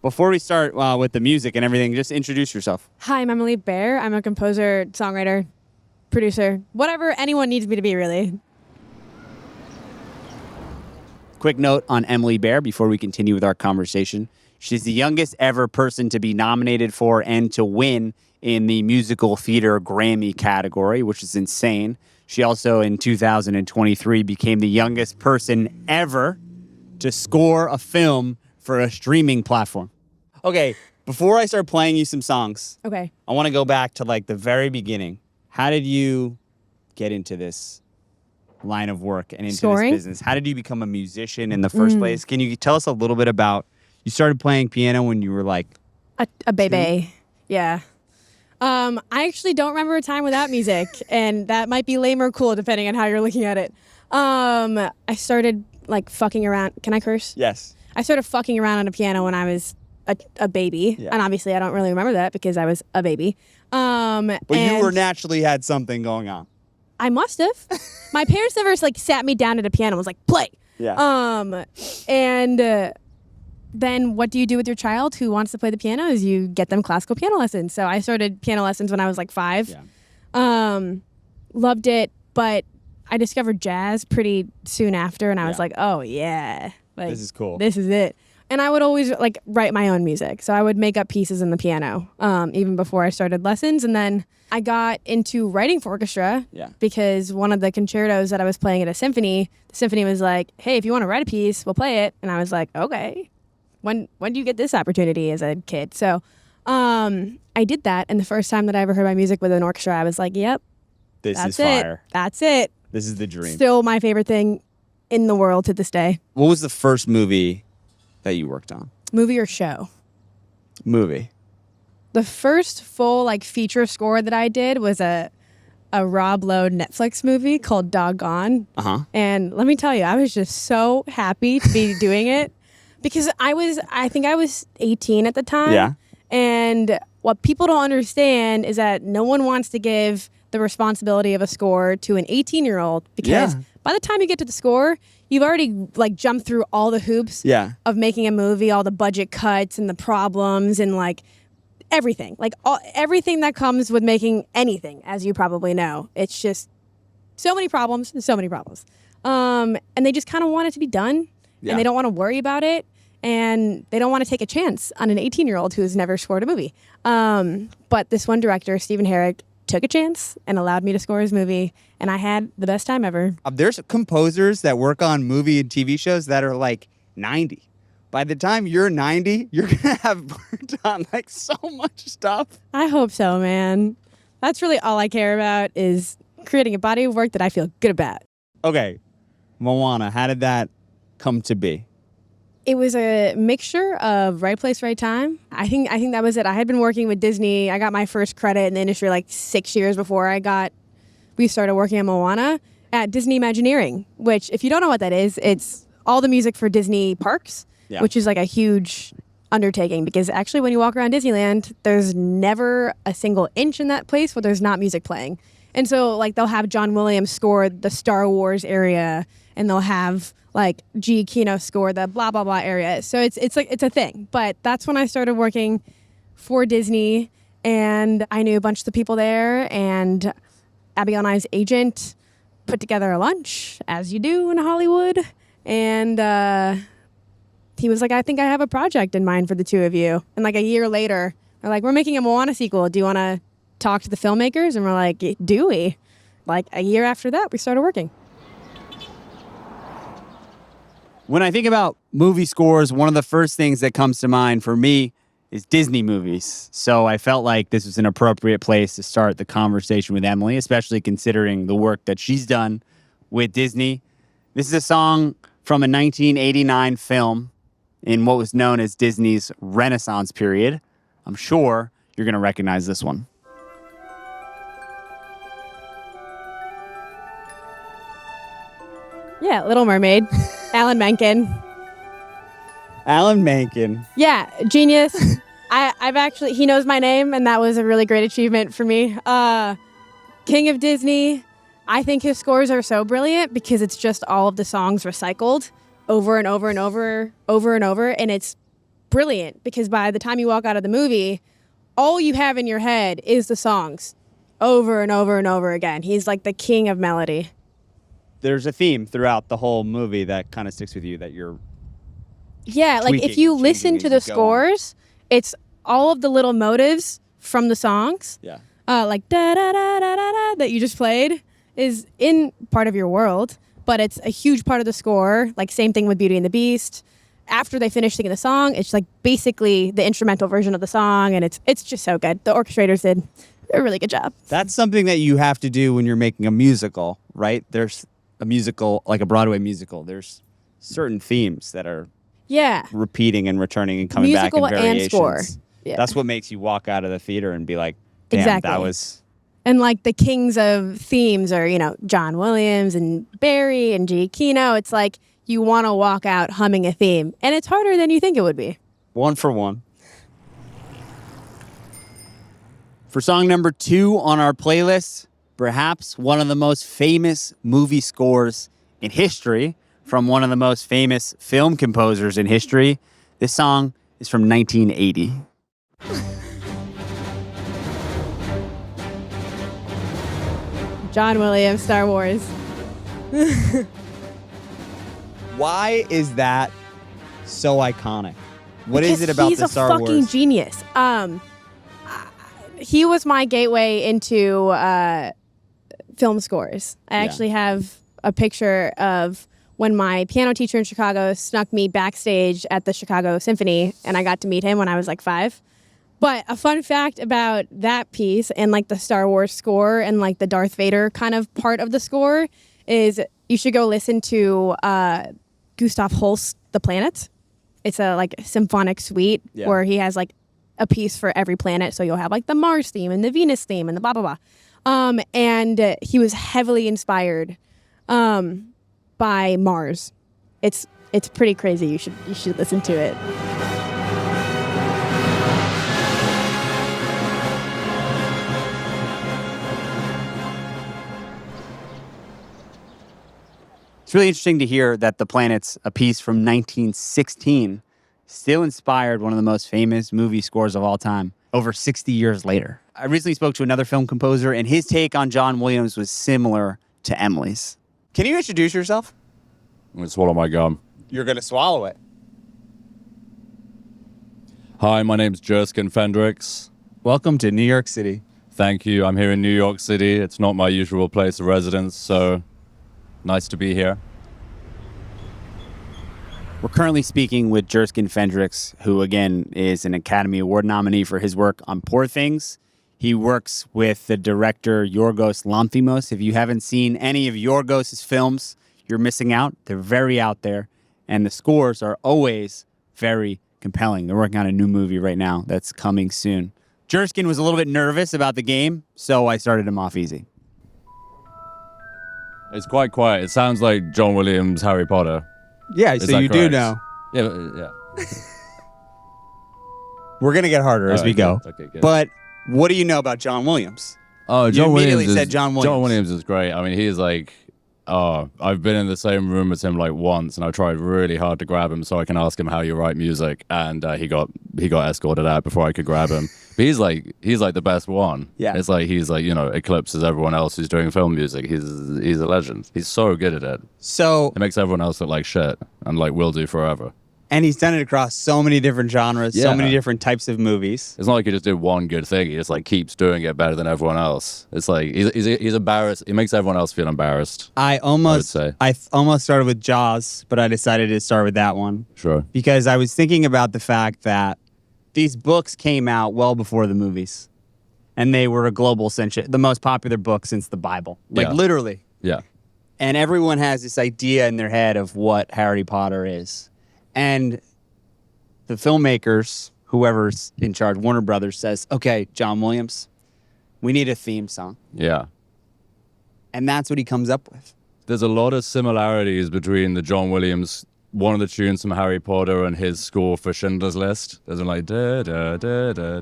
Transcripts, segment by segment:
Before we start with the music and everything, just introduce yourself. Hi, I'm Emily Bear. I'm a composer, songwriter, producer, whatever anyone needs me to be, really. Quick note on Emily Bear before we continue with our conversation. She's the youngest ever person to be nominated for and to win in the musical theater Grammy category, which is insane. She also, in 2023, became the youngest person ever to score a film for a streaming platform. Okay, before I start playing you some songs, Okay. I want to go back to like the very beginning. How did you get into this line of work and into Scoring? this business? How did you become a musician in the first place? Can you tell us a little bit about, you started playing piano when you were like A baby. Yeah. I actually don't remember a time without music, and that might be lame or cool depending on how you're looking at it. I started like fucking around. Can I curse? Yes. I started fucking around on a piano when I was a baby, and obviously I don't really remember that because I was a baby. But you were naturally had something going on. I must have. My parents never like sat me down at a piano and was like, play. Yeah. And then what do you do with your child who wants to play the piano is you get them classical piano lessons. So I started piano lessons when I was like 5. Yeah. Loved it, but I discovered jazz pretty soon after, and I was like, oh yeah. Like, This is cool. This is it. And I would always like write my own music. So I would make up pieces in the piano, even before I started lessons. And then I got into writing for orchestra because one of the concertos that I was playing at a symphony, the symphony was like, hey, if you want to write a piece, we'll play it. And I was like, okay. When do you get this opportunity as a kid? So I did that. And the first time that I ever heard my music with an orchestra, I was like, yep. This is fire. That's it. This is the dream. Still my favorite thing in the world to this day. What was the first movie that you worked on? Movie or show? Movie. The first full like feature score that I did was a Rob Lowe Netflix movie called Doggone. Uh-huh. And let me tell you, I was just so happy to be doing it because I think I was 18 at the time. Yeah. And what people don't understand is that no one wants to give the responsibility of a score to an 18-year-old because by the time you get to the score, you've already like jumped through all the hoops of making a movie, all the budget cuts and the problems and like everything, like everything that comes with making anything, as you probably know. It's just so many problems. And they just kind of want it to be done and they don't want to worry about it. And they don't want to take a chance on an 18-year-old who has never scored a movie. But this one director, Stephen Herrick, took a chance and allowed me to score his movie, and I had the best time ever. There's composers that work on movie and TV shows that are like 90. By the time you're 90, you're going to have worked on like so much stuff. I hope so, man. That's really all I care about is creating a body of work that I feel good about. Okay, Moana, how did that come to be? It was a mixture of right place, right time. I think that was it. I had been working with Disney. I got my first credit in the industry like 6 years before we started working on Moana at Disney Imagineering, which if you don't know what that is, it's all the music for Disney parks, which is like a huge undertaking because actually when you walk around Disneyland, there's never a single inch in that place where there's not music playing. And so like they'll have John Williams score the Star Wars area and they'll have like G. Kino score the blah, blah, blah area. So it's a thing. But that's when I started working for Disney and I knew a bunch of the people there and Abigail and I's agent put together a lunch, as you do in Hollywood. And he was like, I think I have a project in mind for the two of you. And like a year later, they're like, we're making a Moana sequel. Do you want to talk to the filmmakers? And we're like, do we? Like a year after that, we started working. When I think about movie scores, one of the first things that comes to mind for me is Disney movies. So I felt like this was an appropriate place to start the conversation with Emily, especially considering the work that she's done with Disney. This is a song from a 1989 film in what was known as Disney's Renaissance period. I'm sure you're going to recognize this one. Yeah, Little Mermaid. Alan Menken. Alan Menken. Yeah, genius. He knows my name, and that was a really great achievement for me. King of Disney. I think his scores are so brilliant because it's just all of the songs recycled over and over and over and over, and it's brilliant because by the time you walk out of the movie, all you have in your head is the songs over and over and over again. He's like the king of melody. There's a theme throughout the whole movie that kind of sticks with you that you're Yeah, like if you listen to the scores, it's all of the little motives from the songs. Yeah. Like da da da da da da that you just played is in part of your world, but it's a huge part of the score. Like same thing with Beauty and the Beast. After they finish singing the song, it's like basically the instrumental version of the song, and it's just so good. The orchestrators did a really good job. That's something that you have to do when you're making a musical, right? There's a musical, like a Broadway musical. There's certain themes that are repeating and returning and coming musical back in variations. And score. Yeah. That's what makes you walk out of the theater and be like, damn, exactly. that was... And like the kings of themes are, John Williams and Barry and Giacchino. It's like you want to walk out humming a theme. And it's harder than you think it would be. One for one. For song number 2 on our playlist, perhaps one of the most famous movie scores in history from one of the most famous film composers in history. This song is from 1980. John Williams, Star Wars. Why is that so iconic? What is it about the Star Wars? He's a fucking genius. He was my gateway into film scores. I actually have a picture of when my piano teacher in Chicago snuck me backstage at the Chicago Symphony, and I got to meet him when I was like 5. But a fun fact about that piece and like the Star Wars score and like the Darth Vader kind of part of the score is you should go listen to Gustav Holst's The Planets. It's a like symphonic suite where he has like a piece for every planet. So you'll have like the Mars theme and the Venus theme and the blah, blah, blah. And he was heavily inspired by Mars. It's pretty crazy. You should listen to it. It's really interesting to hear that The Planets, a piece from 1916, still inspired one of the most famous movie scores of all time, over 60 years later. I recently spoke to another film composer, and his take on John Williams was similar to Emily's. Can you introduce yourself? I'm going to swallow my gum. You're going to swallow it. Hi, my name's Jerskin Fendrix. Welcome to New York City. Thank you. I'm here in New York City. It's not my usual place of residence, so nice to be here. We're currently speaking with Jerskin Fendrix, who, again, is an Academy Award nominee for his work on Poor Things. He works with the director Yorgos Lanthimos. If you haven't seen any of Yorgos' films, you're missing out. They're very out there, and the scores are always very compelling. They're working on a new movie right now that's coming soon. Jerskin was a little bit nervous about the game, so I started him off easy. It's quite quiet. It sounds like John Williams' Harry Potter. Yeah, Is so that you correct? do know. Yeah. We're going to get harder as we go. Okay, good. But what do you know about John Williams? Oh, John immediately Williams said John Williams. John Williams is great. I mean, he's like, I've been in the same room as him like once, and I tried really hard to grab him so I can ask him how you write music, and he got escorted out before I could grab him. But he's like the best one. Yeah, it's like he's like eclipses everyone else who's doing film music. He's a legend. He's so good at it. So it makes everyone else look like shit, and like will do forever. And he's done it across so many different genres, so many different types of movies. It's not like he just did one good thing. He just like keeps doing it better than everyone else. It's like he's embarrassed. He makes everyone else feel embarrassed. I almost started with Jaws, but I decided to start with that one. Sure. Because I was thinking about the fact that these books came out well before the movies. And they were a global sensation, the most popular book since the Bible. Like literally. Yeah. And everyone has this idea in their head of what Harry Potter is. And the filmmakers, whoever's in charge, Warner Brothers, says, okay, John Williams, we need a theme song. Yeah. And that's what he comes up with. There's a lot of similarities between the John Williams, one of the tunes from Harry Potter, and his score for Schindler's List. There's like da da da da.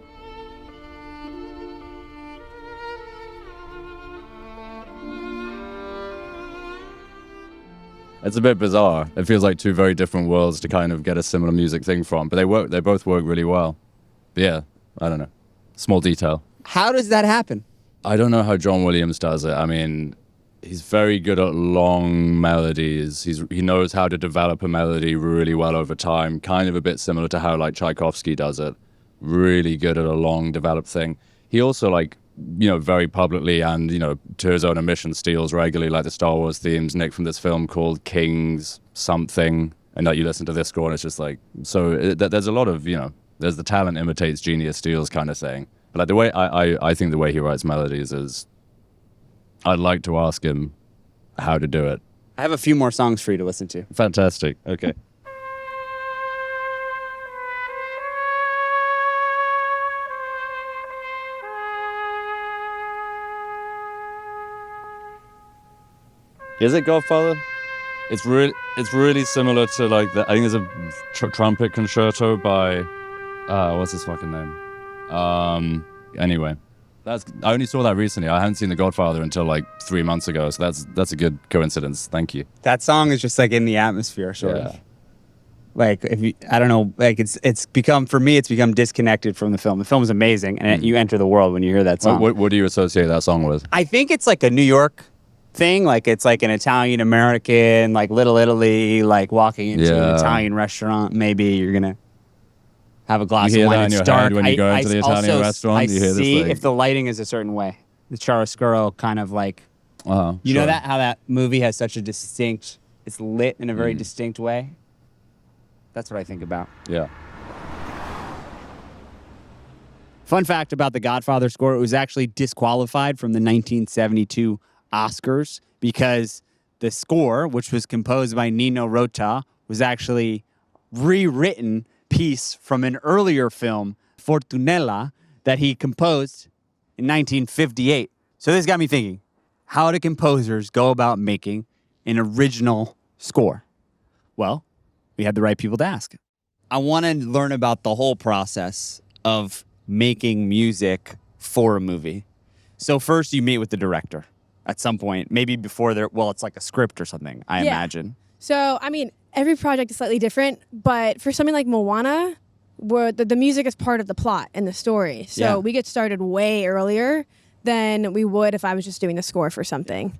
It's a bit bizarre. It feels like two very different worlds to kind of get a similar music thing from, but they both work really well. But yeah, I don't know. Small detail. How does that happen? I don't know how John Williams does it. I mean, he's very good at long melodies. He knows how to develop a melody really well over time, kind of a bit similar to how like Tchaikovsky does it. Really good at a long developed thing. He also like, very publicly and, to his own admission steals regularly like the Star Wars themes, Nick, from this film called King's something, and that you listen to this score and it's just like, there's a lot of, there's the talent imitates genius steals kind of thing. But like the way I think the way he writes melodies is, I'd like to ask him how to do it. I have a few more songs for you to listen to. Fantastic. Okay. Is it Godfather? It's really similar to like I think there's a trumpet concerto by what's his fucking name? Anyway, I only saw that recently. I hadn't seen The Godfather until like 3 months ago, so that's a good coincidence. Thank you. That song is just like in the atmosphere, sort of. Like I don't know, like it's become disconnected from the film. The film is amazing, and you enter the world when you hear that song. What do you associate that song with? I think it's like a New York thing, like it's like an Italian American, like Little Italy, like walking into an Italian restaurant. Maybe you're gonna have a glass of wine. It's dark. When you go into the Italian restaurant, you hear this thing. If the lighting is a certain way, the chiaroscuro kind of like, know that how that movie has such a distinct, it's lit in a very distinct way. That's what I think about. Yeah. Fun fact about the Godfather score: it was actually disqualified from the 1972 Oscars because the score, which was composed by Nino Rota, was actually rewritten piece from an earlier film, Fortunella, that he composed in 1958. So this got me thinking, how do composers go about making an original score? Well, we had the right people to ask. I want to learn about the whole process of making music for a movie. So first you meet with the director. At some point, maybe before it's like a script or something, I imagine. So, I mean, every project is slightly different, but for something like Moana, where the music is part of the plot and the story. So we get started way earlier than we would if I was just doing the score for something.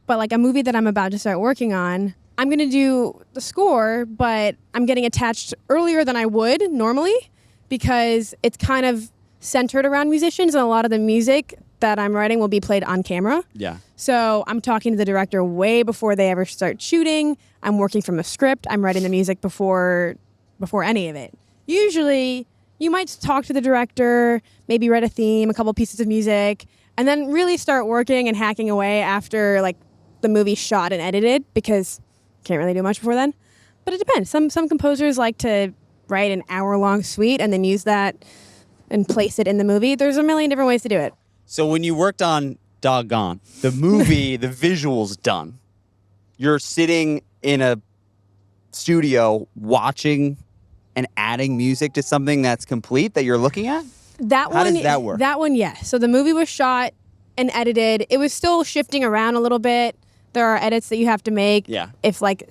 But like a movie that I'm about to start working on, I'm going to do the score, but I'm getting attached earlier than I would normally because it's kind of centered around musicians, and a lot of the music that I'm writing will be played on camera. Yeah. So I'm talking to the director way before they ever start shooting. I'm working from a script. I'm writing the music before any of it. Usually, you might talk to the director, maybe write a theme, a couple pieces of music, and then really start working and hacking away after like the movie's shot and edited, because can't really do much before then. But it depends. Some composers like to write an hour-long suite and then use that and place it in the movie. There's a million different ways to do it. So when you worked on Doggone, the movie, the visuals done, you're sitting in a studio watching and adding music to something that's complete that you're looking at? How does that work? That one, yes. So the movie was shot and edited. It was still shifting around a little bit. There are edits that you have to make. Yeah. If like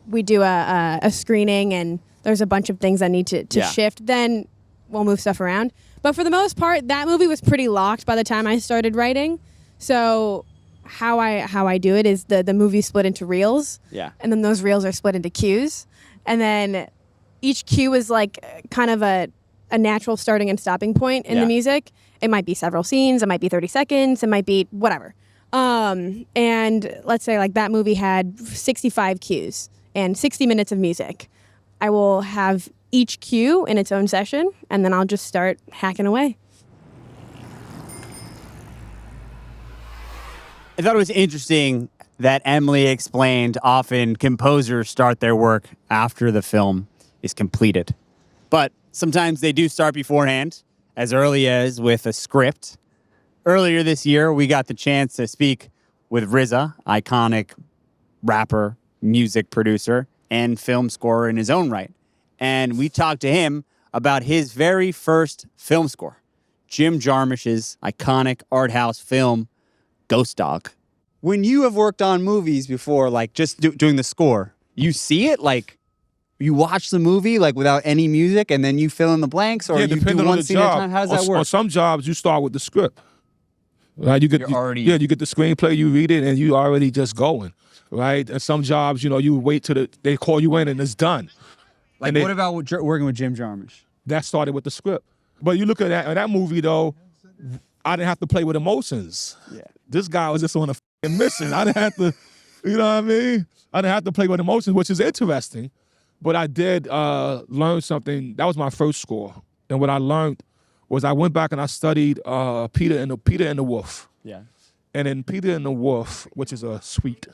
we do a screening and there's a bunch of things that need to shift, then we'll move stuff around. But for the most part, that movie was pretty locked by the time I started writing. So how I do it is the movie split into reels. Yeah. And then those reels are split into cues. And then each cue is like kind of a natural starting and stopping point in the music. It might be several scenes. It might be 30 seconds. It might be whatever. And let's say like that movie had 65 cues and 60 minutes of music. I will have each cue in its own session, and then I'll just start hacking away. I thought it was interesting that Emily explained often composers start their work after the film is completed. But sometimes they do start beforehand, as early as with a script. Earlier this year, we got the chance to speak with RZA, iconic rapper, music producer, and film scorer in his own right. And we talked to him about his very first film score, Jim Jarmusch's iconic art house film, Ghost Dog. when you have worked on movies before, like just doing the score, you see it like you watch the movie like without any music and then you fill in the blanks, or you do depending on one the scene at a job. time? How does that On work? some jobs, you start with the script. Right, you get you get the screenplay, you read it, and you already just going. Right, and some jobs, you wait till they call you in and it's done. Like, what about working with Jim Jarmusch? That started with the script. But you look at that movie though, I didn't have to play with emotions. Yeah. This guy was just on a mission. I didn't have to, you know what I mean? I didn't have to play with emotions, which is interesting. But I did learn something. That was my first score. And what I learned was I went back and I studied Peter and the Wolf. Yeah. And in Peter and the Wolf, which is a suite,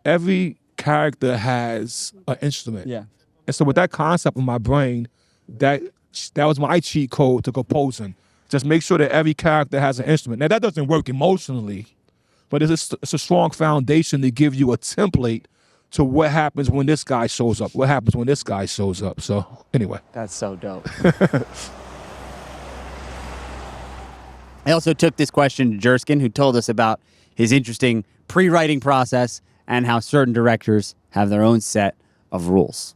every character has an instrument. Yeah. And so with that concept in my brain, that was my cheat code to composing. Just make sure that every character has an instrument. Now, that doesn't work emotionally, but it's a strong foundation to give you a template to what happens when this guy shows up, what happens when this guy shows up. So, anyway. That's so dope. I also took this question to Jerskin, who told us about his interesting pre-writing process and how certain directors have their own set of rules.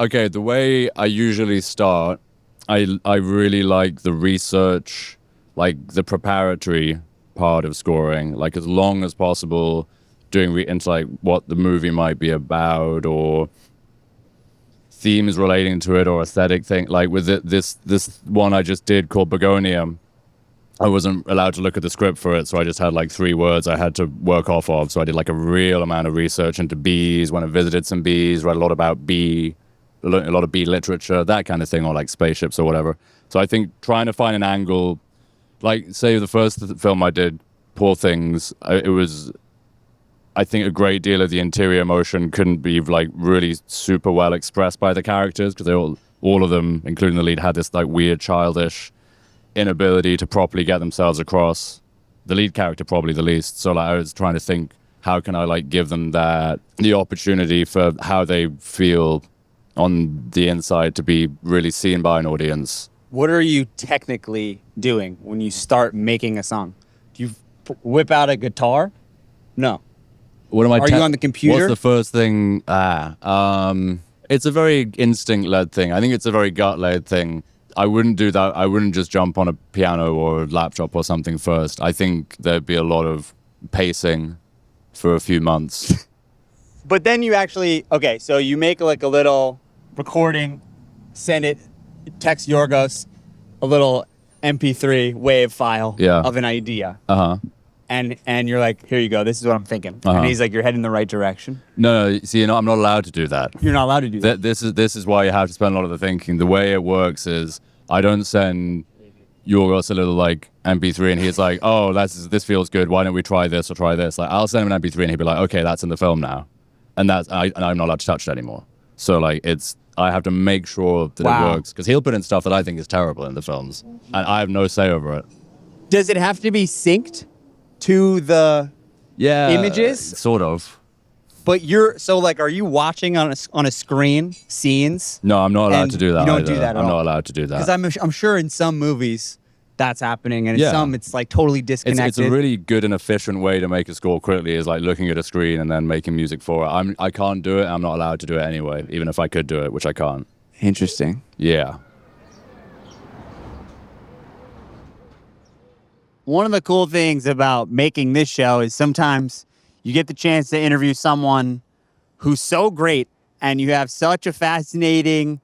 Okay, the way I usually start, I really like the research, like the preparatory part of scoring, like as long as possible, doing into like what the movie might be about or themes relating to it or aesthetic thing. Like with this one I just did called Begonia, I wasn't allowed to look at the script for it, so I just had like 3 words I had to work off of. So I did like a real amount of research into bees, went and visited some bees, read a lot about a lot of bee literature, that kind of thing, or like spaceships or whatever. So I think trying to find an angle, like say the first film I did, Poor Things, it was, I think a great deal of the interior emotion couldn't be like really super well expressed by the characters because they all of them, including the lead, had this like weird childish inability to properly get themselves across. The lead character probably the least. So like I was trying to think, how can I like give them the opportunity for how they feel on the inside to be really seen by an audience. What are you technically doing when you start making a song? Do you whip out a guitar? No. What am I? Are you on the computer? What's the first thing? It's a very instinct-led thing. I think it's a very gut-led thing. I wouldn't do that. I wouldn't just jump on a piano or a laptop or something first. I think there'd be a lot of pacing for a few months. But then you actually, okay, so you make like a little recording, send it, text Yorgos, a little MP3 wave file of an idea. Uh-huh. And you're like, here you go, this is what I'm thinking. And he's like, you're heading in the right direction. No, see, I'm not allowed to do that. You're not allowed to do that. This is why you have to spend a lot of the thinking. The way it works is I don't send Yorgos a little like MP3 and he's like, oh, this feels good. Why don't we try this or try this? Like I'll send him an MP3 and he'll be like, okay, that's in the film now, and I'm not allowed to touch it anymore. So like I have to make sure that it works because he'll put in stuff that I think is terrible in the films, and I have no say over it. Does it have to be synced to the images? Sort of. But are you watching on a screen scenes? No, I'm not allowed to do that. You don't either. do that at I'm all. not allowed to do that. Because I'm sure in some movies that's happening, and in some it's like totally disconnected. It's a really good and efficient way to make a score quickly is like looking at a screen and then making music for it. I can't do it. I'm not allowed to do it anyway, even if I could do it, which I can't. Interesting. Yeah. One of the cool things about making this show is sometimes you get the chance to interview someone who's so great and you have such a fascinating,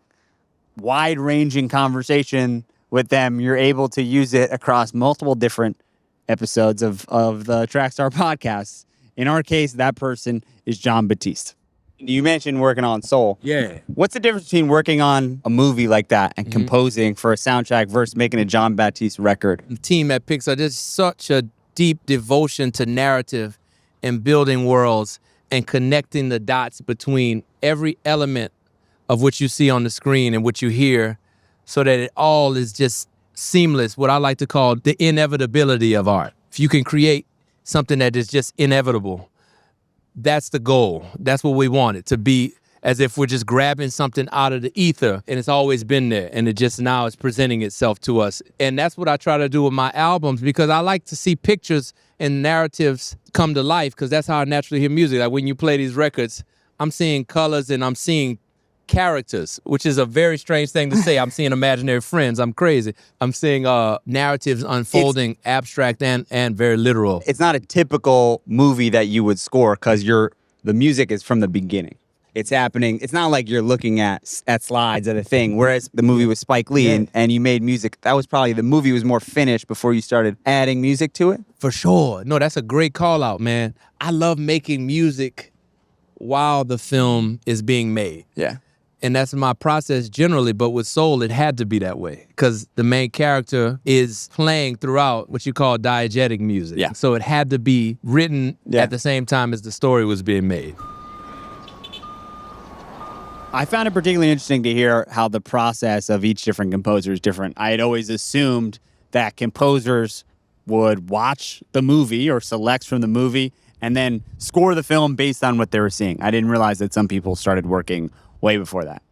wide-ranging conversation with them. You're able to use it across multiple different episodes of the Trackstar podcast. In our case, that person is Jon Batiste. You mentioned working on Soul. Yeah. What's the difference between working on a movie like that and composing for a soundtrack versus making a Jon Batiste record? The team at Pixar, there's such a deep devotion to narrative and building worlds and connecting the dots between every element of what you see on the screen and what you hear so that it all is just seamless, what I like to call the inevitability of art. If you can create something that is just inevitable, that's the goal. That's what we want it to be as if we're just grabbing something out of the ether, and it's always been there, and it just now is presenting itself to us. And that's what I try to do with my albums, because I like to see pictures and narratives come to life, because that's how I naturally hear music. Like when you play these records, I'm seeing colors and I'm seeing characters, which is a very strange thing to say. I'm seeing imaginary friends. I'm crazy. I'm seeing narratives unfolding, abstract and very literal. It's not a typical movie that you would score because the music is from the beginning. It's happening. It's not like you're looking at slides of the thing. Whereas the movie with Spike Lee and you made music, that was probably the movie was more finished before you started adding music to it. For sure. No, that's a great call out, man. I love making music while the film is being made. Yeah. And that's my process generally, but with Soul, it had to be that way because the main character is playing throughout what you call diegetic music. Yeah. So it had to be written at the same time as the story was being made. I found it particularly interesting to hear how the process of each different composer is different. I had always assumed that composers would watch the movie or select from the movie and then score the film based on what they were seeing. I didn't realize that some people started working way before that.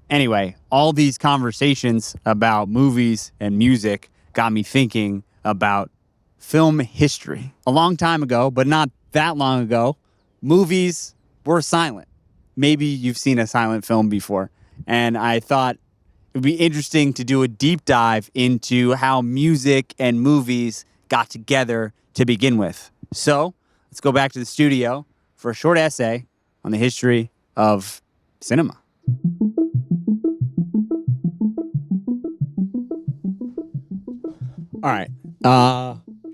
Anyway, all these conversations about movies and music got me thinking about film history. A long time ago, but not that long ago, movies were silent. Maybe you've seen a silent film before. And I thought it would be interesting to do a deep dive into how music and movies got together to begin with. So let's go back to the studio for a short essay on the history of cinema. All right.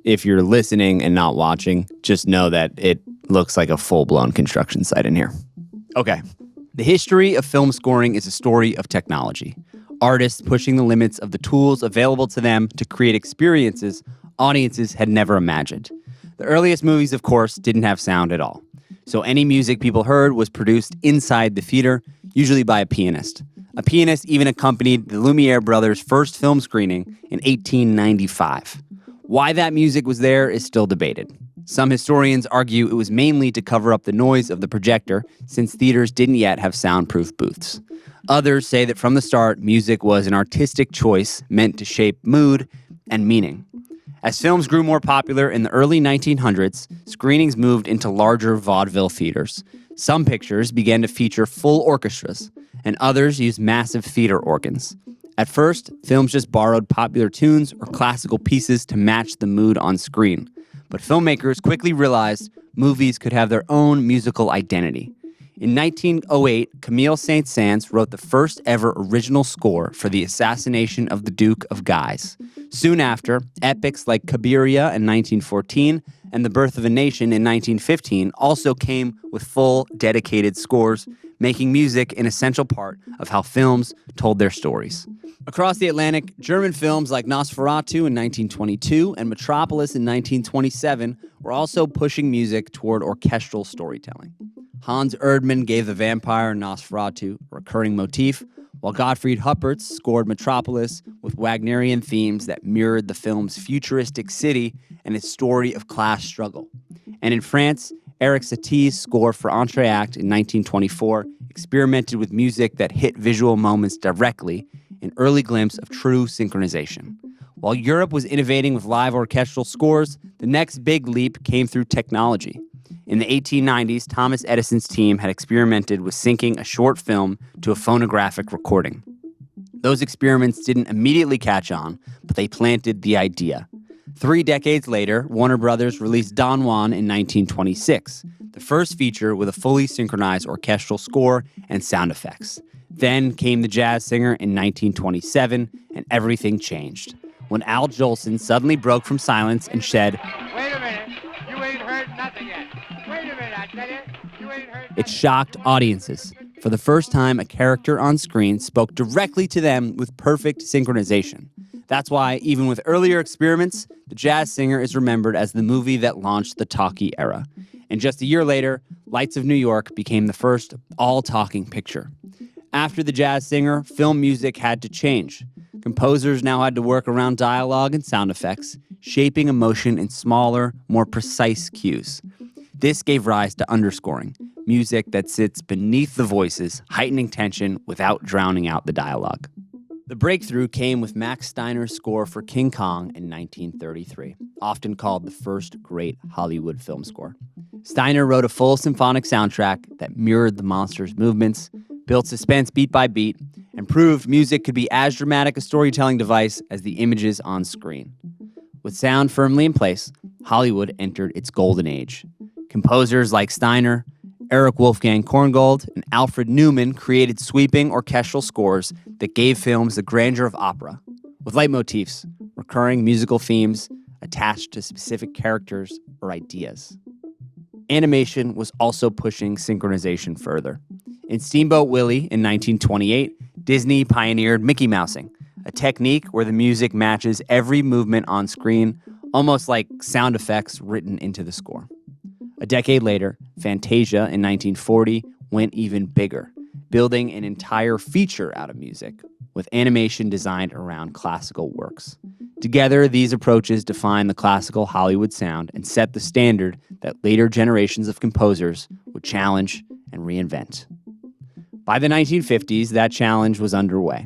If you're listening and not watching, just know that it looks like a full-blown construction site in here. Okay. The history of film scoring is a story of technology. Artists pushing the limits of the tools available to them to create experiences audiences had never imagined. The earliest movies, of course, didn't have sound at all. So any music people heard was produced inside the theater, usually by a pianist. A pianist even accompanied the Lumiere brothers' first film screening in 1895. Why that music was there is still debated. Some historians argue it was mainly to cover up the noise of the projector, since theaters didn't yet have soundproof booths. Others say that from the start, music was an artistic choice meant to shape mood and meaning. As films grew more popular in the early 1900s, screenings moved into larger vaudeville theaters. Some pictures began to feature full orchestras, and others used massive theater organs. At first, films just borrowed popular tunes or classical pieces to match the mood on screen. But filmmakers quickly realized movies could have their own musical identity. In 1908, Camille Saint-Saëns wrote the first ever original score for the assassination of the Duke of Guise. Soon after, epics like Cabiria in 1914 and The Birth of a Nation in 1915 also came with full, dedicated scores, making music an essential part of how films told their stories. Across the Atlantic, German films like Nosferatu in 1922 and Metropolis in 1927 were also pushing music toward orchestral storytelling. Hans Erdmann gave the vampire Nosferatu a recurring motif, while Gottfried Huppertz scored Metropolis with Wagnerian themes that mirrored the film's futuristic city and its story of class struggle. And in France, Eric Satie's score for Entr'acte in 1924 experimented with music that hit visual moments directly, an early glimpse of true synchronization. While Europe was innovating with live orchestral scores, the next big leap came through technology. In the 1890s, Thomas Edison's team had experimented with syncing a short film to a phonographic recording. Those experiments didn't immediately catch on, but they planted the idea. 3 decades later, Warner Brothers released Don Juan in 1926, the first feature with a fully synchronized orchestral score and sound effects. Then came The Jazz Singer in 1927, and everything changed, when Al Jolson suddenly broke from silence and said, "Wait a minute, you ain't heard nothing yet. Wait a minute, I tell you, you ain't heard nothing." It shocked audiences. For the first time, a character on screen spoke directly to them with perfect synchronization. That's why, even with earlier experiments, The Jazz Singer is remembered as the movie that launched the talkie era. And just a year later, Lights of New York became the first all-talking picture. After The Jazz Singer, film music had to change. Composers now had to work around dialogue and sound effects, shaping emotion in smaller, more precise cues. This gave rise to underscoring, music that sits beneath the voices, heightening tension without drowning out the dialogue. The breakthrough came with Max Steiner's score for King Kong in 1933, often called the first great Hollywood film score. Steiner wrote a full symphonic soundtrack that mirrored the monster's movements, built suspense beat by beat, and proved music could be as dramatic a storytelling device as the images on screen. With sound firmly in place, Hollywood entered its golden age. Composers like Steiner, Erich Wolfgang Korngold, and Alfred Newman created sweeping orchestral scores that gave films the grandeur of opera, with leitmotifs, recurring musical themes attached to specific characters or ideas. Animation was also pushing synchronization further. In Steamboat Willie in 1928, Disney pioneered Mickey Mousing, a technique where the music matches every movement on screen, almost like sound effects written into the score. A decade later, Fantasia in 1940 went even bigger, building an entire feature out of music, with animation designed around classical works. Together, these approaches define the classical Hollywood sound and set the standard that later generations of composers would challenge and reinvent. By the 1950s, that challenge was underway.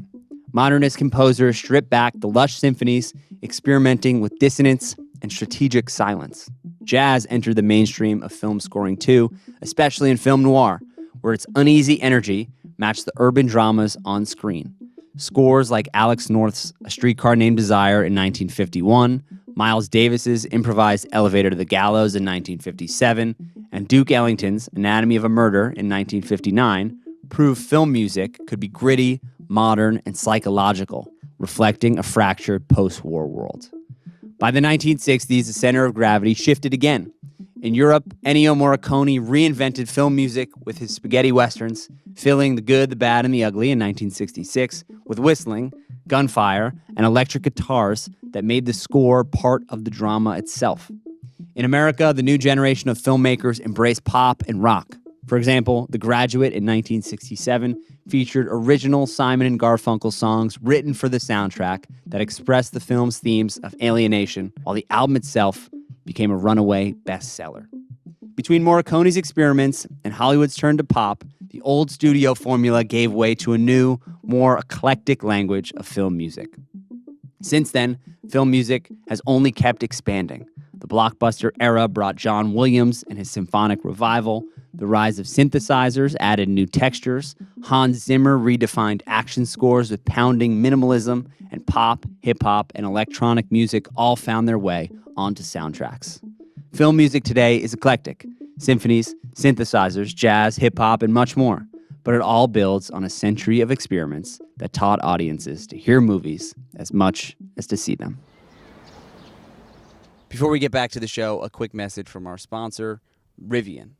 Modernist composers stripped back the lush symphonies, experimenting with dissonance and strategic silence. Jazz entered the mainstream of film scoring too, especially in film noir, where its uneasy energy matched the urban dramas on screen. Scores like Alex North's A Streetcar Named Desire in 1951, Miles Davis's improvised Elevator to the Gallows in 1957, and Duke Ellington's Anatomy of a Murder in 1959 proved film music could be gritty, modern, and psychological, reflecting a fractured post-war world. By the 1960s, the center of gravity shifted again. In Europe, Ennio Morricone reinvented film music with his spaghetti westerns, filling the good, the bad, and the ugly in 1966 with whistling, gunfire, and electric guitars that made the score part of the drama itself. In America, the new generation of filmmakers embraced pop and rock. For example, The Graduate in 1967 featured original Simon & Garfunkel songs written for the soundtrack that expressed the film's themes of alienation, while the album itself became a runaway bestseller. Between Morricone's experiments and Hollywood's turn to pop, the old studio formula gave way to a new, more eclectic language of film music. Since then, film music has only kept expanding. The blockbuster era brought John Williams and his symphonic revival. The rise of synthesizers added new textures. Hans Zimmer redefined action scores with pounding minimalism, and pop, hip-hop, and electronic music all found their way onto soundtracks. Film music today is eclectic. Symphonies, synthesizers, jazz, hip-hop, and much more. But it all builds on a century of experiments that taught audiences to hear movies as much as to see them. Before we get back to the show, a quick message from our sponsor, Rivian.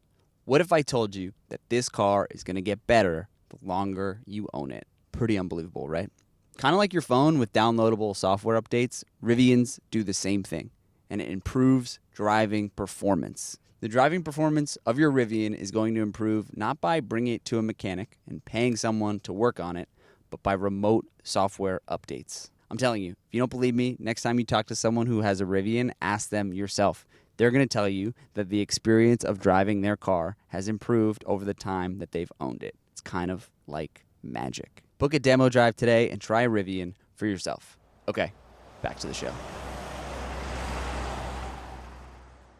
What if I told you that this car is going to get better the longer you own it? Pretty unbelievable, right? Kind of like your phone with downloadable software updates, Rivians do the same thing, and it improves driving performance. The driving performance of your Rivian is going to improve not by bringing it to a mechanic and paying someone to work on it, but by remote software updates. I'm telling you, if you don't believe me, next time you talk to someone who has a Rivian, ask them yourself. They're going to tell you that the experience of driving their car has improved over the time that they've owned it. It's kind of like magic. Book a demo drive today and try a Rivian for yourself. Okay, back to the show.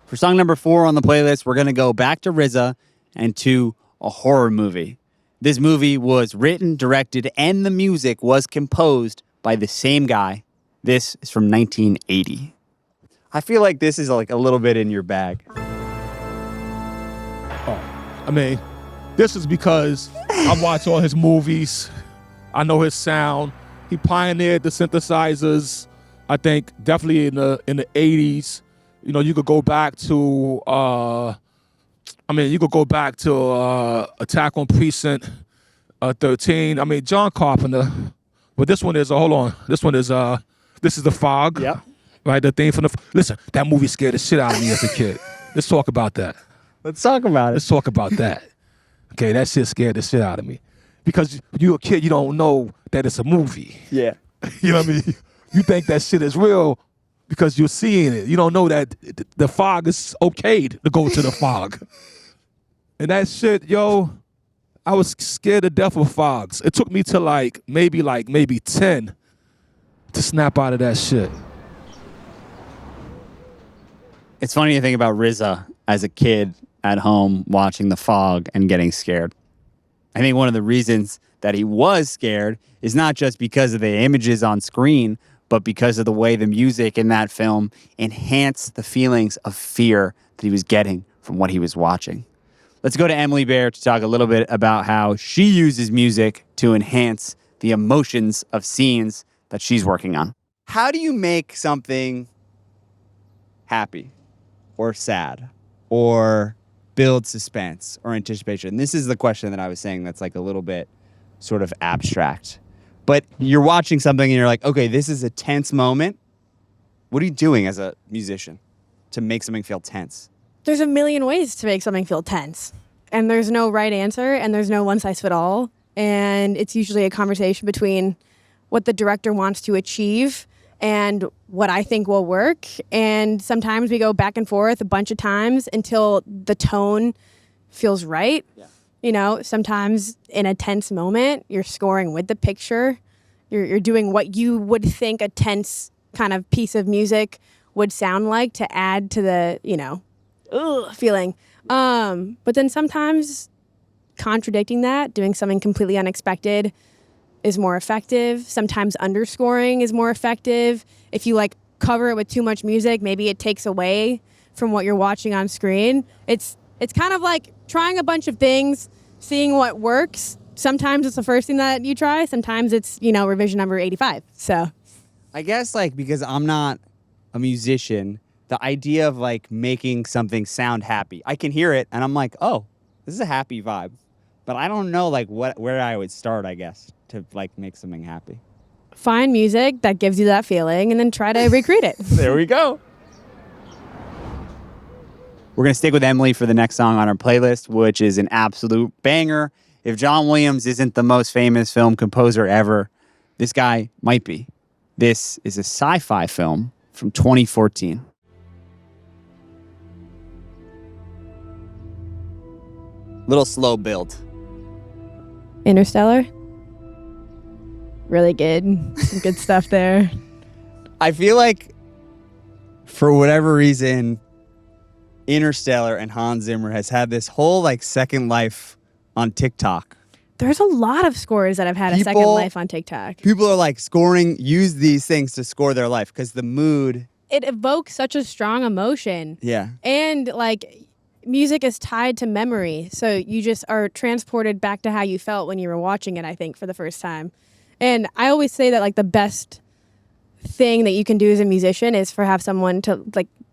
For song number 4 on the playlist, we're going to go back to RZA and to a horror movie. This movie was written, directed, and the music was composed by the same guy. This is from 1980. I feel like this is like a little bit in your bag. This is because I watch all his movies. I know his sound. He pioneered the synthesizers. I think definitely in the 80s. You know, you could go back to Attack on Precinct 13. I mean, John Carpenter. But this one is this is The Fog. Yep. Right, the theme from listen, that movie scared the shit out of me as a kid. Let's talk about that. Let's talk about it. Let's talk about that. Okay, that shit scared the shit out of me. Because you're a kid, you don't know that it's a movie. Yeah. You know what I mean? You think that shit is real because you're seeing it. You don't know that the fog is okay to go to the fog. And that shit, yo, I was scared to death of fogs. It took me to maybe 10 to snap out of that shit. It's funny to think about RZA as a kid at home watching The Fog and getting scared. I think one of the reasons that he was scared is not just because of the images on screen, but because of the way the music in that film enhanced the feelings of fear that he was getting from what he was watching. Let's go to Emily Bear to talk a little bit about how she uses music to enhance the emotions of scenes that she's working on. How do you make something happy or sad or build suspense or anticipation? This is the question that I was saying that's like a little bit sort of abstract. But you're watching something and you're like, okay, this is a tense moment. What are you doing as a musician to make something feel tense? There's a million ways to make something feel tense. And there's no right answer, and there's no one size fit all. And it's usually a conversation between what the director wants to achieve and what I think will work. And sometimes we go back and forth a bunch of times until the tone feels right. Yeah. You know, sometimes in a tense moment, you're scoring with the picture. You're doing what you would think a tense kind of piece of music would sound like to add to the, feeling. But then sometimes contradicting that, doing something completely unexpected is more effective. Sometimes underscoring is more effective. If you cover it with too much music, maybe it takes away from what you're watching on screen. It's kind of like trying a bunch of things, seeing what works. Sometimes it's the first thing that you try. Sometimes it's, revision number 85. So I guess because I'm not a musician, the idea of making something sound happy, I can hear it and I'm like, oh, this is a happy vibe. But I don't know where I would start, I guess, to make something happy. Find music that gives you that feeling and then try to recreate it. There we go. We're going to stick with Emily for the next song on our playlist, which is an absolute banger. If John Williams isn't the most famous film composer ever, this guy might be. This is a sci-fi film from 2014. Little slow build. Interstellar. Really good. Some good stuff there. I feel like, for whatever reason, Interstellar and Hans Zimmer has had this whole second life on TikTok. There's a lot of scores that have had a second life on TikTok. People are use these things to score their life because the mood. It evokes such a strong emotion. Yeah. And music is tied to memory. So you just are transported back to how you felt when you were watching it, I think, for the first time. And I always say that the best thing that you can do as a musician is have someone to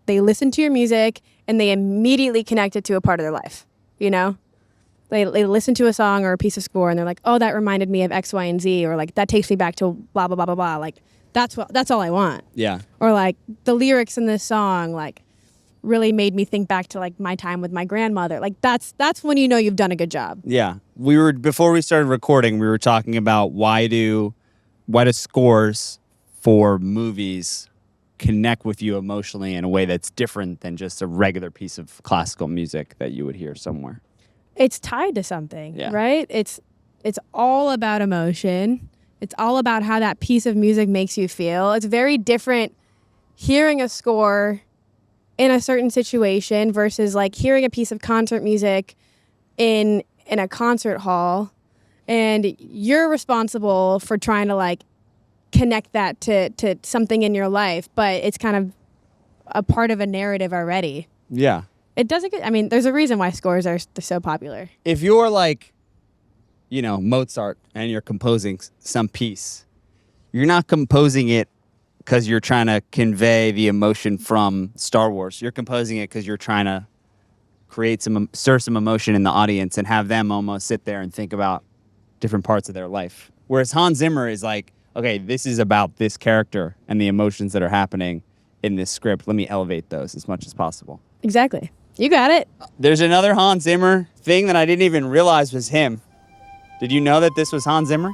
they listen to your music and they immediately connect it to a part of their life. They listen to a song or a piece of score and they're like, oh, that reminded me of X, Y, and Z, or that takes me back to blah, blah, blah, blah, blah. That's all I want. Yeah. Or the lyrics in this song, really made me think back to my time with my grandmother. That's when you've done a good job. Yeah. Before we started recording, we were talking about why do scores for movies connect with you emotionally in a way that's different than just a regular piece of classical music that you would hear somewhere. It's tied to something, right? It's all about emotion. It's all about how that piece of music makes you feel. It's very different hearing a score in a certain situation versus hearing a piece of concert music in a concert hall, and you're responsible for trying to connect that to something in your life, but it's kind of a part of a narrative already. Yeah. It doesn't get, there's a reason why scores are so popular. If you're Mozart and you're composing some piece, you're not composing it because you're trying to convey the emotion from Star Wars. You're composing it because you're trying to stir some emotion in the audience and have them almost sit there and think about different parts of their life. Whereas Hans Zimmer is okay, this is about this character and the emotions that are happening in this script. Let me elevate those as much as possible. Exactly. You got it. There's another Hans Zimmer thing that I didn't even realize was him. Did you know that this was Hans Zimmer?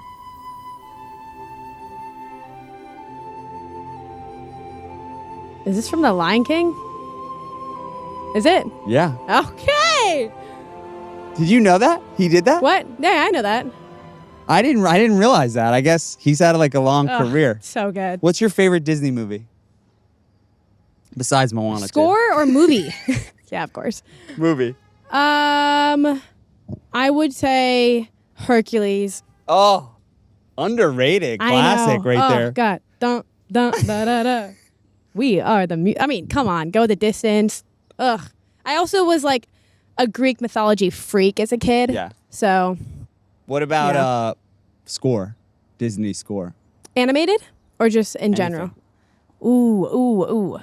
Is this from The Lion King? Is it? Yeah. Okay. Did you know that? He did that? What? Yeah, I know that. I didn't realize that. I guess he's had like a long Ugh, career. So good. What's your favorite Disney movie? Besides Moana, Score or movie? Yeah, of course. Movie. I would say Hercules. Oh, underrated. I Classic know. right Oh, there. God. Dun, dun, da, da, da. We are the I mean, come on. Go the distance. Ugh. I also was like a Greek mythology freak as a kid. Yeah. So, What about Yeah. score? Disney score. animated or just in general? Ooh.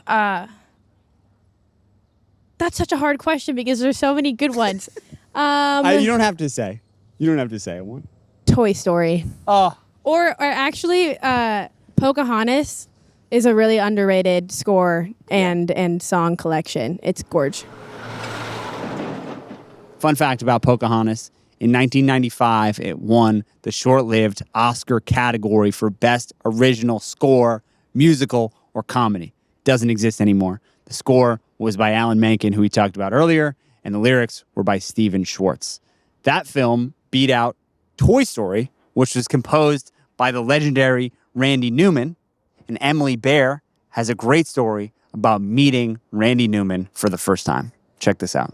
That's such a hard question because there's so many good ones. You don't have to say. You don't have to say one. Toy Story. Oh. Or actually, Pocahontas is a really underrated score and song collection. It's gorge. Fun fact about Pocahontas. In 1995, it won the short-lived Oscar category for Best Original Score, Musical, or Comedy. Doesn't exist anymore. The score was by Alan Menken, who we talked about earlier, and the lyrics were by Stephen Schwartz. That film beat out Toy Story, which was composed by the legendary Randy Newman, and Emily Bear has a great story about meeting Randy Newman for the first time. Check this out.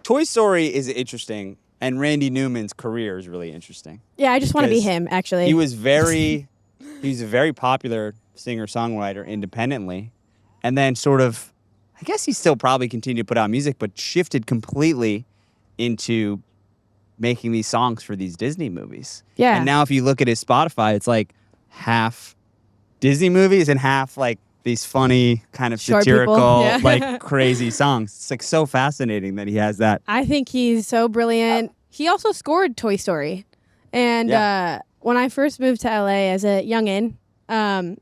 Toy Story is interesting, and Randy Newman's career is really interesting. Yeah, I just want to be Because him, actually. He was he's a very popular singer-songwriter independently, and then sort of, I guess he still probably continued to put out music, but shifted completely into making these songs for these Disney movies. Yeah. And now if you look at his Spotify, it's like half Disney movies and half like these funny kind of Short people. satirical, Yeah. like crazy songs. It's like so fascinating that he has that. I think he's so brilliant. He also scored Toy Story. And when I first moved to LA as a youngin', I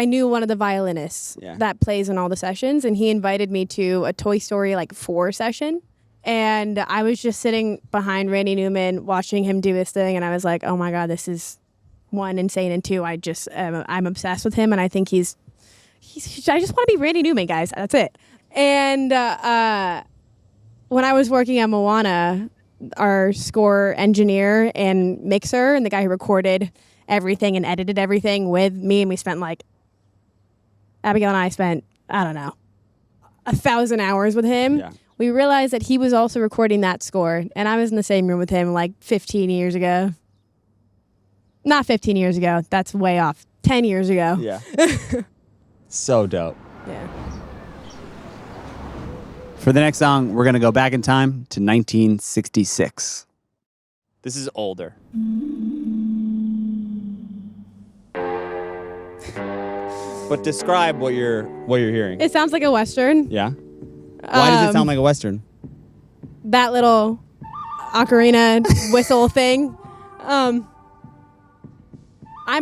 knew one of the violinists that plays in all the sessions, and he invited me to a Toy Story 4 session. And I was just sitting behind Randy Newman watching him do his thing, and I was like, oh my God, this is one, insane, and two, I'm obsessed with him, and I think I just want to be Randy Newman, guys. That's it. And when I was working at Moana, our score engineer and mixer and the guy who recorded everything and edited everything with me, and we spent Abigail and I spent, I don't know, 1,000 hours with him. Yeah. We realized that he was also recording that score, and I was in the same room with him 15 years ago. Not 15 years ago. That's way off. 10 years ago. Yeah. So dope. Yeah. For the next song, we're going to go back in time to 1966. This is older. But describe what you're hearing. It sounds like a Western. Yeah? Why does it sound like a Western? That little ocarina whistle thing. I'm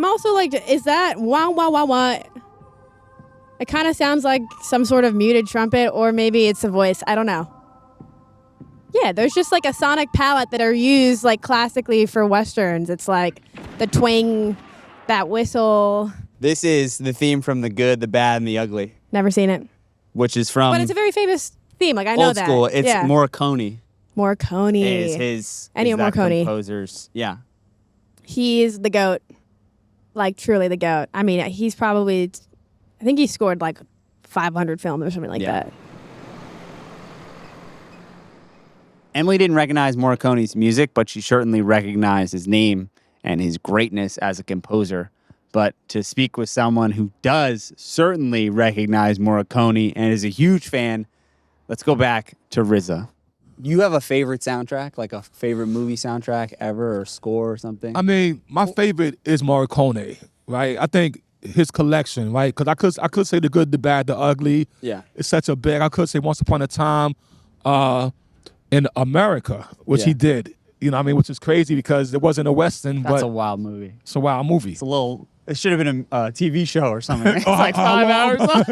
also is that wah, wah, wah, wah? It kind of sounds like some sort of muted trumpet, or maybe it's a voice. I don't know. Yeah, there's just a sonic palette that are used classically for Westerns. It's the twang, that whistle. This is the theme from The Good, the Bad, and the Ugly, Never seen it. which is from But it's a very famous theme. I know old that. school. It's yeah. Morricone. Morricone. Is his Ennio is that Morricone. composer's. Yeah. He's the GOAT. Truly the GOAT. I mean, he's probably, I think he scored 500 films or something like that. Emily didn't recognize Morricone's music, but she certainly recognized his name and his greatness as a composer. But to speak with someone who does certainly recognize Morricone and is a huge fan, let's go back to RZA. You have a favorite soundtrack, a favorite movie soundtrack ever, or score or something? I mean, my favorite is Morricone, right? I think his collection, right? Because I could say The Good, the Bad, the Ugly. Yeah. It's such a big. I could say Once Upon a Time in America, which he did. You know what I mean? Which is crazy because it wasn't a Western, That's but a wild movie. it's a wild movie. It's a little. It should have been a TV show or something. It's 5 well, hours long.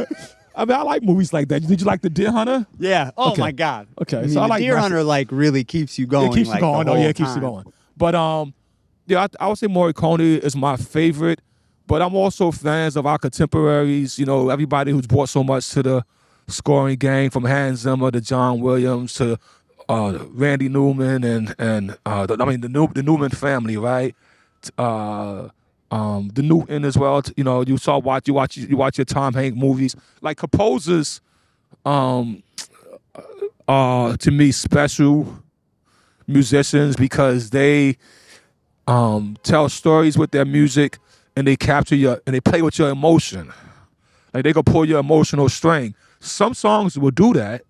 I mean, I like movies like that. Did you like The Deer Hunter? Yeah. Oh Okay. my God. Okay, I mean, so I the like Deer Massive- Hunter really keeps you going. It keeps you going. the Oh yeah, whole it keeps you time. going. But I would say Morricone is my favorite. But I'm also fans of our contemporaries. Everybody who's brought so much to the scoring game, from Hans Zimmer to John Williams to Randy Newman and the Newman family, right? The Newton as well. You know, you watch your Tom Hanks movies. Like composers, to me, special musicians because they tell stories with their music and they they play with your emotion. Like they can pull your emotional string. Some songs will do that,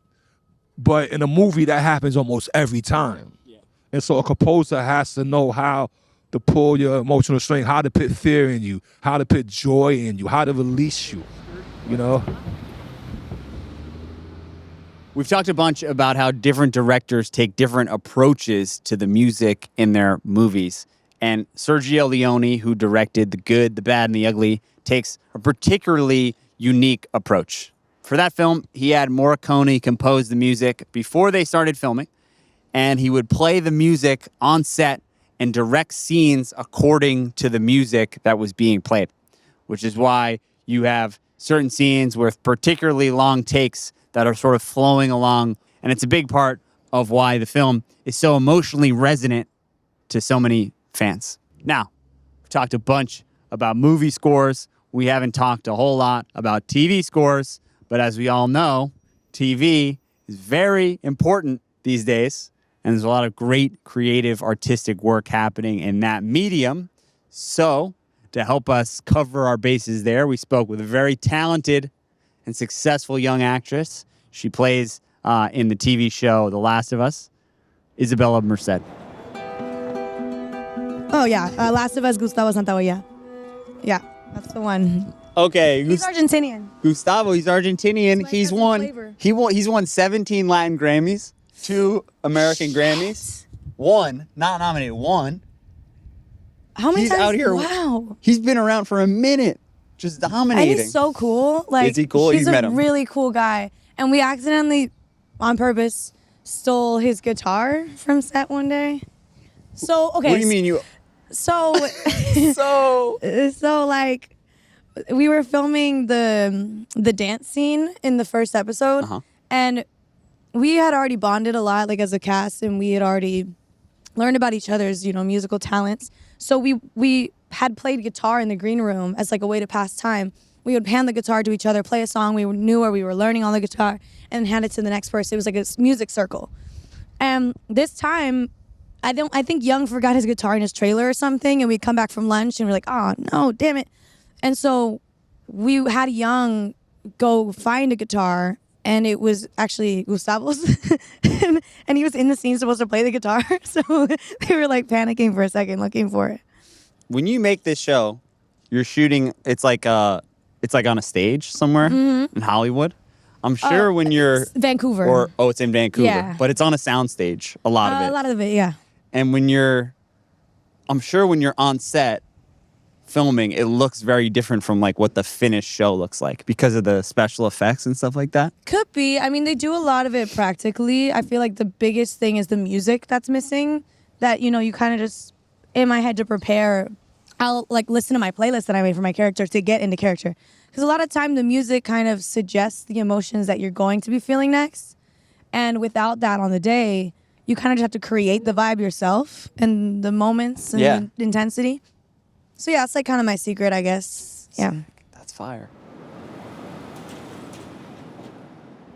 but in a movie that happens almost every time. Yeah. And so a composer has to know how to pull your emotional string, how to put fear in you, how to put joy in you, how to release you, you know? We've talked a bunch about how different directors take different approaches to the music in their movies. And Sergio Leone, who directed The Good, The Bad, and The Ugly, takes a particularly unique approach. For that film, he had Morricone compose the music before they started filming, and he would play the music on set and direct scenes according to the music that was being played, which is why you have certain scenes with particularly long takes that are sort of flowing along, and it's a big part of why the film is so emotionally resonant to so many fans. Now, we've talked a bunch about movie scores. We haven't talked a whole lot about TV scores, but as we all know, TV is very important these days, and there's a lot of great creative artistic work happening in that medium. So, to help us cover our bases there, we spoke with a very talented and successful young actress. She plays in the TV show The Last of Us, Isabela Merced. Oh, yeah. Last of Us, Gustavo Santaolalla. Yeah, that's the one. Okay. He's Argentinian. Gustavo, he's Argentinian. Like He's won 17 Latin Grammys, 2 American Grammys, 1, not nominated, 1. How many He's times? out here. Wow. He's been around for a minute, just dominating. And he's so cool. Like, Is he cool? He's You've met a him. really cool guy. And we accidentally, on purpose, stole his guitar from set one day. So, okay. What do you mean you? So, So like, we were filming the dance scene in the first episode, and we had already bonded a lot, like as a cast, and we had already learned about each other's, musical talents. So we had played guitar in the green room as like a way to pass time. We would hand the guitar to each other, play a song we knew or we were learning on the guitar, and hand it to the next person. It was like a music circle. And this time, I think Young forgot his guitar in his trailer or something, and we'd come back from lunch and we're like, oh no, damn it. And so we had Young go find a guitar, and it was actually Gustavo's. and he was in the scene supposed to play the guitar. So they were like panicking for a second looking for it. when you make this show, you're shooting. It's like on a stage somewhere in Hollywood. I'm sure when you're It's Vancouver. It's in Vancouver, Yeah. but it's on a soundstage. A lot of it. A lot of it, yeah. And I'm sure when you're on set filming, it looks very different from like what the finished show looks like because of the special effects and stuff like that. Could be. I mean, they do a lot of it practically. I feel like the biggest thing is the music that's missing. That, you kind of just, in my head to prepare, I'll like listen to my playlist that I made for my character to get into character. Because a lot of time the music kind of suggests the emotions that you're going to be feeling next. And without that on the day, you kind of just have to create the vibe yourself and the moments and the intensity. So yeah, it's like kind of my secret, I guess. Yeah. That's fire.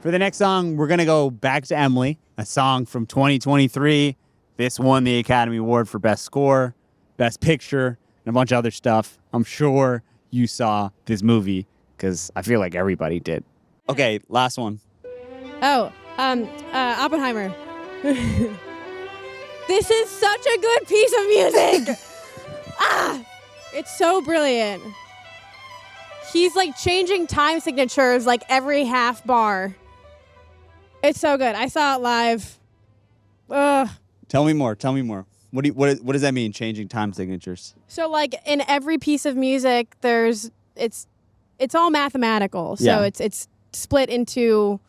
For the next song, we're going to go back to Emily, a song from 2023. This won the Academy Award for Best Score, Best Picture, and a bunch of other stuff. I'm sure you saw this movie because I feel like everybody did. Okay, last one. Oh, Oppenheimer. This is such a good piece of music. It's so brilliant. He's like changing time signatures like every half bar. It's so good. I saw it live. Tell me more. What does that mean, changing time signatures? So like in every piece of music, it's all mathematical. So Yeah. it's split into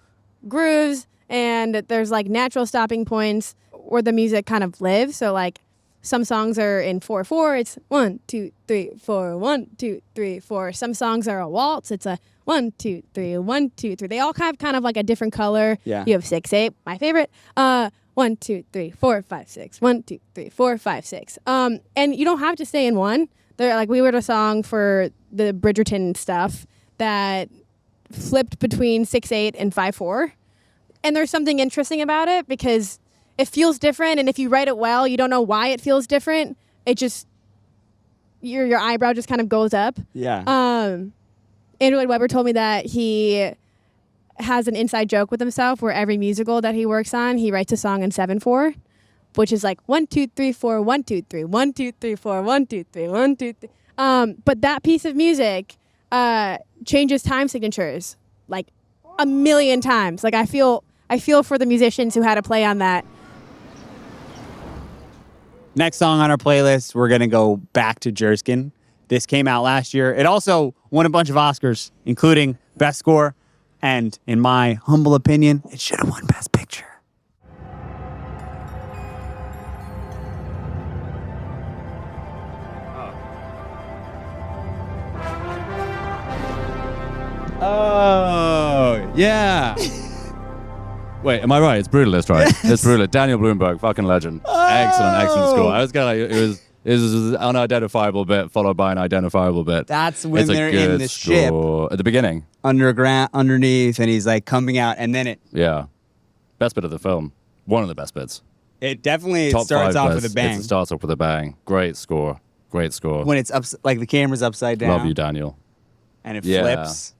grooves, and there's like natural stopping points where the music kind of lives. So like some songs are in 4/4. It's 1, 2, 3, 4, 1, 2, 3, 4. Some songs are a waltz. It's a 1, 2, 3, 1, 2, 3. They all kind of like a different color. Yeah. You have 6/8, my favorite. 1, 2, 3, 4, 5, 6. 1, 2, 3, 4, 5, 6. And you don't have to stay in one. There, like, we wrote a song for the Bridgerton stuff that flipped between 6/8 and 5/4. And there's something interesting about it because it feels different, and if you write it well, you don't know why it feels different. It just your eyebrow just kind of goes up. Yeah. Andrew Lloyd Webber told me that he has an inside joke with himself where every musical that he works on, he writes a song in 7/4, which is like 1, 2, 3, 4, 1, 2, 3, 1, 2, 3, 4, 1, 2, 3, 1, 2, 3. But that piece of music changes time signatures like a million times. Like I feel for the musicians who had to play on that. Next song on our playlist, we're going to go back to Jerskin. This came out last year. It also won a bunch of Oscars, including Best Score. And in my humble opinion, it should have won Best Picture. Oh, yeah. Wait, am I right? It's Brutalist, right? Yes. It's Brutalist. Daniel Blumberg, fucking legend. Excellent score. I was kind of like, it was an unidentifiable bit followed by an identifiable bit. That's when It's a they're in good the ship score. At the beginning. underneath, and he's like coming out, and then Yeah. Best bit of the film. One of the best bits. it definitely Top starts 5 off best. with a bang. It starts off with a bang. Great score. Great score. When it's up, like the camera's upside down. Love you, Daniel. And it Yeah. flips.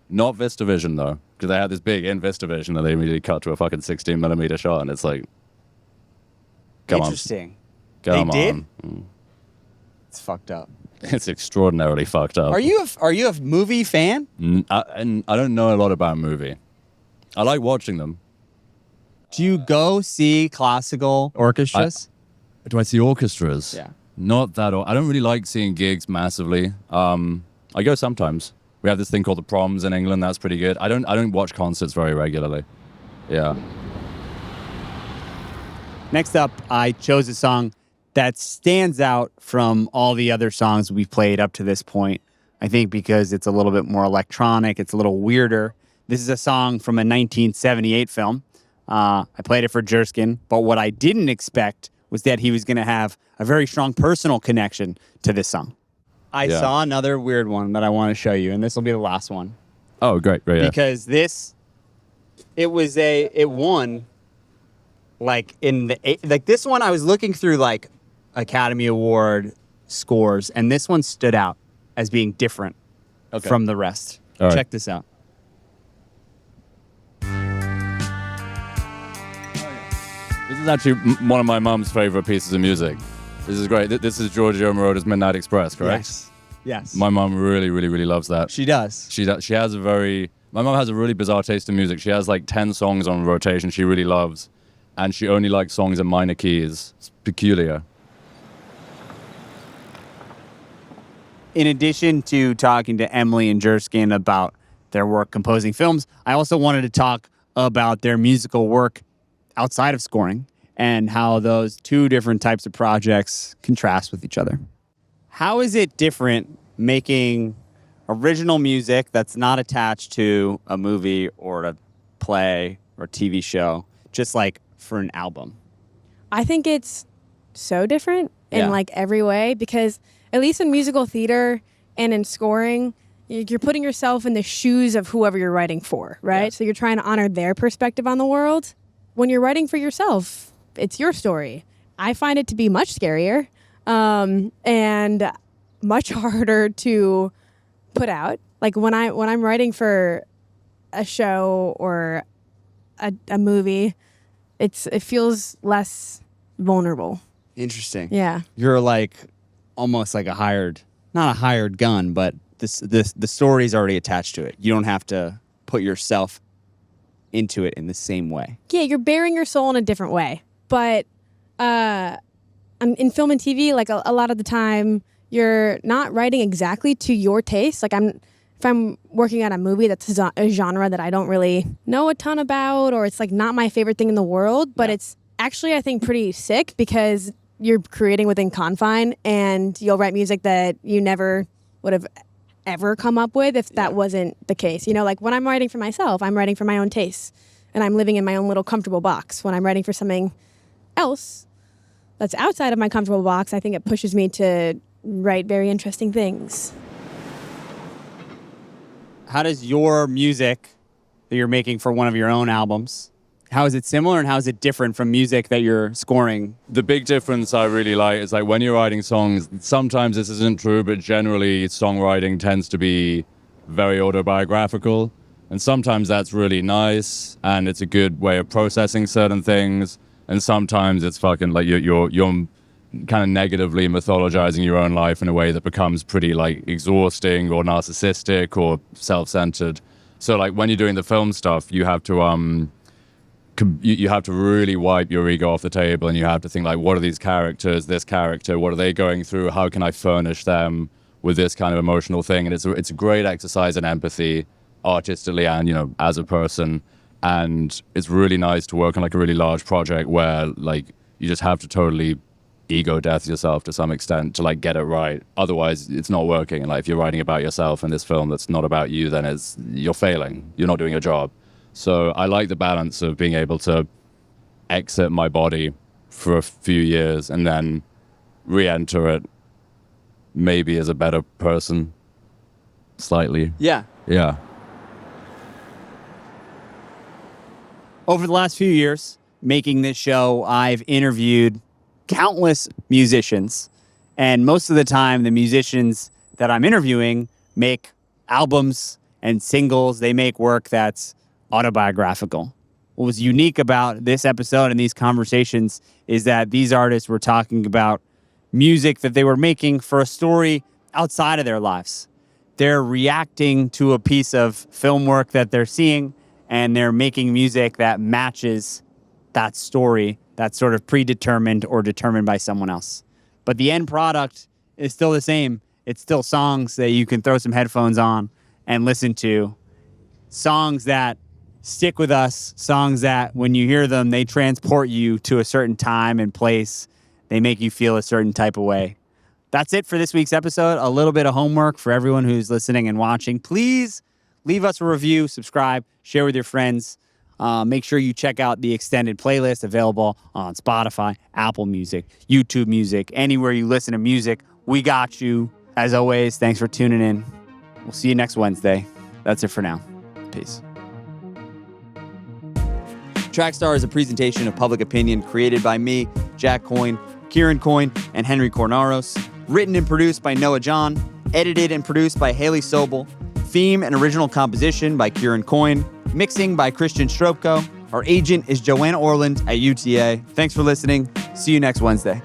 Not VistaVision, though, because they had this big in VistaVision and they immediately cut to a fucking 16mm shot, and it's like, come on. Interesting. Come They did? on. Mm. It's fucked up. It's extraordinarily fucked up. Are you a movie fan? And I don't know a lot about movie. I like watching them. Do you go see classical orchestras? Do I see orchestras? Yeah. Not that. I don't really like seeing gigs massively. I go sometimes. We have this thing called the Proms in England. That's pretty good. I don't watch concerts very regularly. Yeah. Next up, I chose a song that stands out from all the other songs we've played up to this point. I think because it's a little bit more electronic, it's a little weirder. This is a song from a 1978 film. I played it for Jerskin, but what I didn't expect was that he was going to have a very strong personal connection to this song. I saw another weird one that I want to show you, and this will be the last one. Oh, great, yeah. Because it won, like this one, I was looking through like Academy Award scores, and this one stood out as being different from the rest. All right. Check this out. This is actually one of my mum's favorite pieces of music. This is great. This is Giorgio Moroder's Midnight Express, correct? Yes. My mum really, really, really loves that. She does. She has my mum has a really bizarre taste in music. She has like 10 songs on rotation she really loves, and she only likes songs in minor keys. It's peculiar. In addition to talking to Emily and Jerskin about their work composing films, I also wanted to talk about their musical work outside of scoring and how those two different types of projects contrast with each other. How is it different making original music that's not attached to a movie or a play or TV show, just like for an album? I think it's so different in like every way because at least in musical theater and in scoring, you're putting yourself in the shoes of whoever you're writing for, right? Yeah. So you're trying to honor their perspective on the world. When you're writing for yourself, it's your story. I find it to be much scarier and much harder to put out. Like when I'm writing for a show or a movie, it feels less vulnerable. Interesting. Yeah. You're like almost like not a hired gun, but the story's already attached to it. You don't have to put yourself into it in the same way. Yeah, you're bearing your soul in a different way. But in film and TV, like a lot of the time, you're not writing exactly to your taste. Like if I'm working on a movie that's a genre that I don't really know a ton about, or it's like not my favorite thing in the world, but it's actually, I think, pretty sick because you're creating within confine and you'll write music that you never would have ever come up with if that wasn't the case. You know, like when I'm writing for myself, I'm writing for my own tastes. and I'm living in my own little comfortable box. When I'm writing for something else that's outside of my comfortable box, I think it pushes me to write very interesting things. How does your music that you're making for one of your own albums, how is it similar and how is it different from music that you're scoring? The big difference I really like is like when you're writing songs, sometimes this isn't true, but generally songwriting tends to be very autobiographical. And sometimes that's really nice and it's a good way of processing certain things. And sometimes it's fucking like you're kind of negatively mythologizing your own life in a way that becomes pretty like exhausting or narcissistic or self-centered. So like when you're doing the film stuff, you have to you have to really wipe your ego off the table, and you have to think like, what are these characters, this character, what are they going through? How can I furnish them with this kind of emotional thing? And it's a great exercise in empathy, artistically and, you know, as a person. And it's really nice to work on like a really large project where like you just have to totally ego death yourself to some extent to like get it right. Otherwise it's not working. And like if you're writing about yourself in this film that's not about you, then you're failing. You're not doing your job. So I like the balance of being able to exit my body for a few years and then re-enter it maybe as a better person, slightly. Yeah. Yeah. Over the last few years, making this show, I've interviewed countless musicians. And most of the time, the musicians that I'm interviewing make albums and singles. They make work that's autobiographical. What was unique about this episode and these conversations is that these artists were talking about music that they were making for a story outside of their lives. They're reacting to a piece of film work that they're seeing, and they're making music that matches that story that's sort of predetermined or determined by someone else. But the end product is still the same. It's still songs that you can throw some headphones on and listen to. Songs that stick with us, songs that when you hear them, they transport you to a certain time and place. They make you feel a certain type of way. That's it for this week's episode. A little bit of homework for everyone who's listening and watching. Please leave us a review, subscribe, share with your friends. Make sure you check out the extended playlist available on Spotify, Apple Music, YouTube Music, anywhere you listen to music. We got you. As always, thanks for tuning in. We'll see you next Wednesday. That's it for now. Peace. Trackstar is a presentation of Public Opinion created by me, Jack Coyne, Kieran Coyne, and Henry Cornaros. Written and produced by Noah John. Edited and produced by Haley Sobel. Theme and original composition by Kieran Coyne. Mixing by Christian Stropko. Our agent is Joanna Orland at UTA. Thanks for listening. See you next Wednesday.